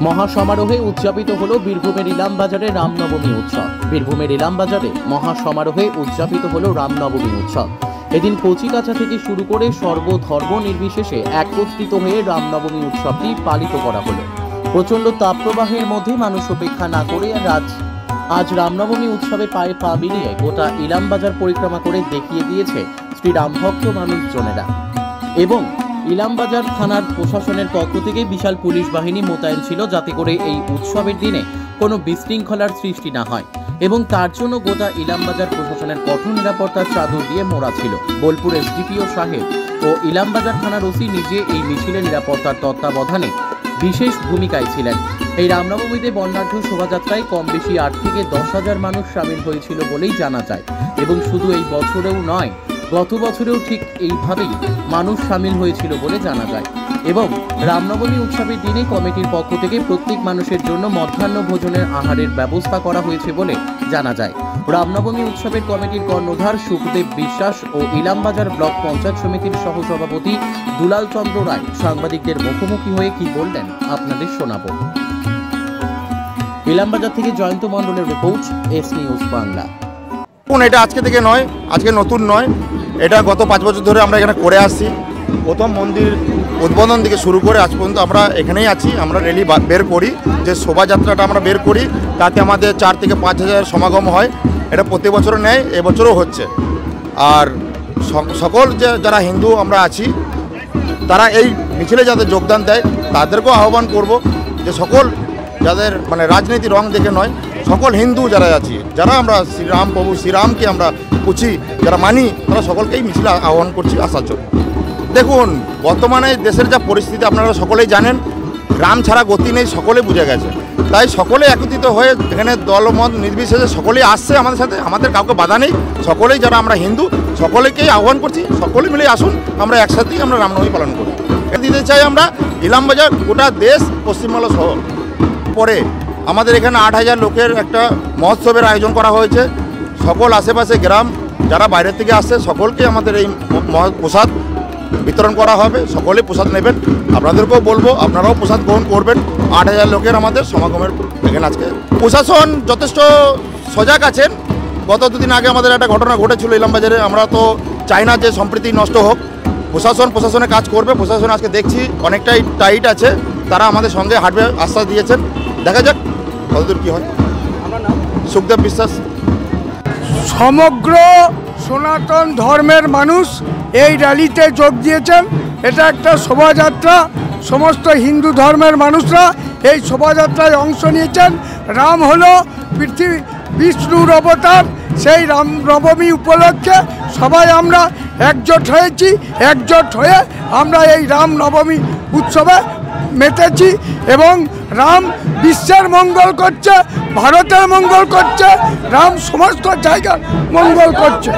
মহাসমারোহে উদযাপিত হলো বীরভূমের ইলামবাজারে রামনবমী উৎসব। বীরভূমের ইলামবাজারে মহাসমারোহে উদযাপিত হলো রামনবমী উৎসব। এদিন কচিকাঁচা থেকে শুরু করে সর্বধর্ম নির্বিশেষে একত্রিত হয়ে রামনবমী উৎসবটি পালিত করা হলো। প্রচণ্ড তাপপ্রবাহের মধ্যে মানুষ উপেক্ষা না করে আজ রামনবমী উৎসবে পায়ে পা মিলিয়ে গোটা ইলামবাজার পরিক্রমা করে দেখিয়ে দিয়েছে শ্রীরামভক্ত মানুষজনেরা। এবং ইলামবাজার থানার প্রশাসনের পক্ষ থেকে বিশাল পুলিশ বাহিনী মোতায়েন ছিল, যাতে করে এই উৎসবের দিনে কোনো বিশৃঙ্খলার সৃষ্টি না হয়, এবং তার জন্য গোটা ইলামবাজার প্রশাসনের কঠোর নিরাপত্তার চাদর দিয়ে মোড়া ছিল। বোলপুর এসডিপিও সাহেব ও ইলামবাজার থানার ওসি নিজে এই মিছিলের নিরাপত্তার তত্ত্বাবধানে বিশেষ ভূমিকায় ছিলেন। এই রামনবমীতে বর্ণাঢ্য শোভাযাত্রায় কম বেশি 8 থেকে 10,000 মানুষ সামিল হয়েছিল বলেই জানা যায়। এবং শুধু এই বছরেও নয়, গত বছরেও ঠিক এইভাবেই মানুষ সামিল হয়েছিল বলে জানা যায়। এবং রামনবমী উৎসবের দিনে কমিটির পক্ষ থেকে প্রত্যেক মানুষের জন্য মধ্যাহ্ন ভোজনের আহারের ব্যবস্থা করা হয়েছে বলে জানা যায়। রামনবমী উৎসবের কমিটির কর্ণধার সুখদেব বিশ্বাস ও ইলামবাজার ব্লক পঞ্চায়েত সমিতির সহসভাপতি দুলাল চন্দ্র রায় সাংবাদিকদের মুখোমুখি হয়ে কি বললেন আপনাদের শোনাবো। ইলামবাজার থেকে জয়ন্ত মণ্ডলের রিপোর্ট, এস নিউজ বাংলা। এটা আজকে থেকে নয়, আজকে নতুন নয়, এটা গত 5 বছর ধরে আমরা এখানে করে আসছি। প্রথম মন্দির উদ্বোধন থেকে শুরু করে আজ পর্যন্ত আমরা এখানেই আছি। আমরা র্যালি বের করি, যে শোভাযাত্রাটা আমরা বের করি, তাতে আমাদের 4 থেকে 5,000 সমাগম হয়। এটা প্রতি বছর নেয়, এবছরও হচ্ছে। আর সকল যারা হিন্দু আমরা আছি, তারা এই মিছিলে যাতে যোগদান দেয়, তাদেরকেও আহ্বান করব যে সকল যাদের রাজনীতি রং দেখে নয়, সকল হিন্দু যারা আছি, যারা আমরা শ্রীরাম প্রভু শ্রীরামকে আমরা পুছি, যারা মানি, তারা সকলকেই মিছিলে আহ্বান করছি আসার জন্য। দেখুন, বর্তমানে দেশের যা পরিস্থিতি আপনারা সকলেই জানেন, রাম ছাড়া গতি নেই, সকলে বুঝে গেছে। তাই সকলে একত্রিত হয়ে এখানে দলমত নির্বিশেষে সকলেই আসছে আমাদের সাথে, আমাদের কাউকে বাধা নেই। সকলেই যারা আমরা হিন্দু, সকলেকেই আহ্বান করছি, সকলে মিলে আসুন, আমরা একসাথেই আমরা রামনবমী পালন করি। দিতে চাই আমরা ইলামবাজার, গোটা দেশ, পশ্চিমবাংলা সহ। পরে আমাদের এখানে 8,000 লোকের একটা মহোৎসবের আয়োজন করা হয়েছে। সকল আশেপাশে গ্রাম যারা বাইরের থেকে আসছে, সকলকে আমাদের এই প্রসাদ বিতরণ করা হবে। সকলে প্রসাদ নেবেন, আপনাদেরকেও বলবো আপনারাও প্রসাদ গ্রহণ করবেন। 8,000 লোকের আমাদের সমাগমের এখানে আজকে। প্রশাসন যথেষ্ট সজাগ আছেন। গত 2 দিন আগে আমাদের একটা ঘটনা ঘটেছিল ইলামবাজারে। আমরা তো চাই না যে সম্প্রীতি নষ্ট হোক। প্রশাসনের কাজ করবে। প্রশাসন আজকে দেখছি অনেকটাই টাইট আছে, তারা আমাদের সঙ্গে হাঁটবে আশ্বাস দিয়েছেন। দেখা যাক কতদূর কী হয়। সুখদেব বিশ্বাস। সমগ্র সনাতন ধর্মের মানুষ এই র্যালিতে যোগ দিয়েছেন। এটা একটা শোভাযাত্রা, সমস্ত হিন্দু ধর্মের মানুষরা এই শোভাযাত্রায় অংশ নিয়েছেন। রাম হলো বিষ্ণুর অবতার। সেই রামনবমী উপলক্ষে সবাই আমরা একজোট হয়েছি। একজোট হয়ে আমরা এই রামনবমী উৎসবে মেতেছি, এবং রাম বিশ্বের মঙ্গল করছে, ভারতের মঙ্গল করছে, রাম সমস্ত জায়গার মঙ্গল করছে।